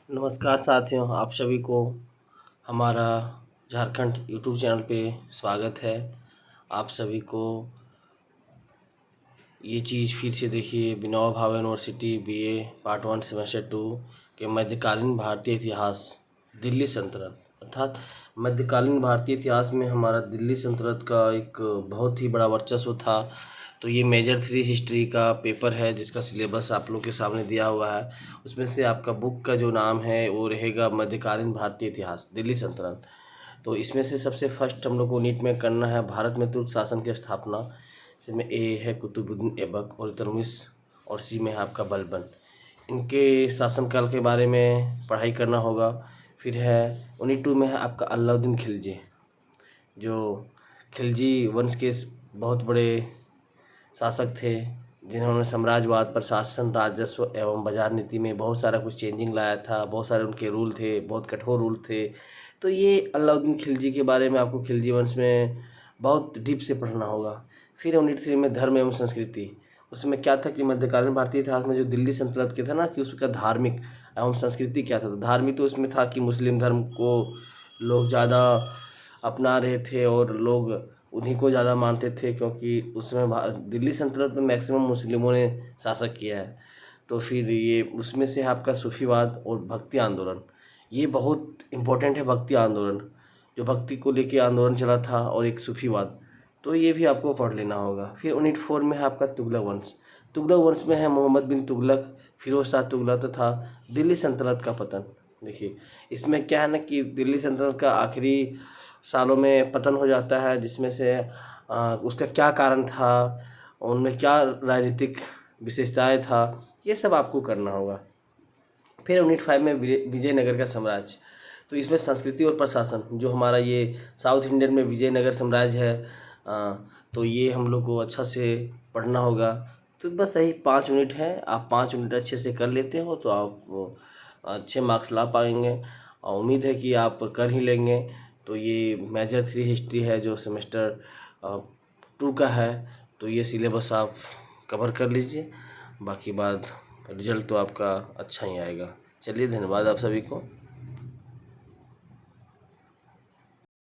नमस्कार साथियों, आप सभी को हमारा झारखंड यूट्यूब चैनल पे स्वागत है। आप सभी को ये चीज़ फिर से देखिए, Vinoba Bhave university BA part 1 semester 2 के मध्यकालीन भारतीय इतिहास दिल्ली सल्तनत, अर्थात मध्यकालीन भारतीय इतिहास में हमारा दिल्ली सल्तनत का एक बहुत ही बड़ा वर्चस्व था। तो ये मेजर 3 हिस्ट्री का पेपर है जिसका सिलेबस आप लोग के सामने दिया हुआ है। उसमें से आपका बुक का जो नाम है वो रहेगा मध्यकालीन भारतीय इतिहास दिल्ली सल्तनत। तो इसमें से सबसे फर्स्ट हम लोग को नीट में करना है भारत में तुर्क शासन की स्थापना। इसमें ए है कुतुबुद्दीन ऐबक और इल्तुतमिश, और सी में है आपका बलबन। इनके शासनकाल के बारे में पढ़ाई करना होगा। फिर है 19 में है आपका अलाउद्दीन खिलजी, जो खिलजी वंश के बहुत बड़े शासक थे, जिन्होंने साम्राज्यवाद, प्रशासन, राजस्व एवं बाजार नीति में बहुत सारा कुछ चेंजिंग लाया था। बहुत सारे उनके रूल थे, बहुत कठोर रूल थे। तो ये अलाउद्दीन खिलजी के बारे में आपको खिलजी वंश में बहुत डीप से पढ़ना होगा। फिर यूनिट 3 में धर्म एवं संस्कृति। उसमें क्या था कि मध्यकालीन भारतीय इतिहास में जो दिल्ली सल्तनत के था ना, कि उसका धार्मिक एवं संस्कृति क्या था। तो धार्मिक तो उसमें था कि मुस्लिम धर्म को लोग ज़्यादा अपना रहे थे और लोग उन्हीं को ज़्यादा मानते थे, क्योंकि उसमें दिल्ली सल्तनत में मैक्सिमम मुस्लिमों ने शासक किया है। तो फिर ये उसमें से है आपका सूफीवाद और भक्ति आंदोलन। ये बहुत इम्पोर्टेंट है, भक्ति आंदोलन, जो भक्ति को लेके आंदोलन चला था, और एक सूफीवाद। तो ये भी आपको पढ़ लेना होगा। फिर यूनिट 4 में है आपका तुगलक वंश। तुगलक वंश में है मोहम्मद बिन तुगलक, फिरोज शाह तुगलक तथा दिल्ली सल्तनत का पतन। देखिए, इसमें क्या है ना कि दिल्ली सल्तनत का आखिरी सालों में पतन हो जाता है, जिसमें से उसका क्या कारण था, उनमें क्या राजनीतिक विशेषताएं था, ये सब आपको करना होगा। फिर यूनिट 5 में विजयनगर का साम्राज्य। तो इसमें संस्कृति और प्रशासन, जो हमारा ये साउथ इंडियन में विजयनगर साम्राज्य है, तो ये हम लोग को अच्छा से पढ़ना होगा। तो बस यही 5 यूनिट है। आप 5 यूनिट अच्छे से कर लेते हो तो आप अच्छे मार्क्स ला पाएंगे, और उम्मीद है कि आप कर ही लेंगे। तो ये मेजर 3 हिस्ट्री है जो सेमेस्टर 2 का है। तो ये सिलेबस आप कवर कर लीजिए, बाकी बात रिजल्ट तो आपका अच्छा ही आएगा। चलिए, धन्यवाद आप सभी को।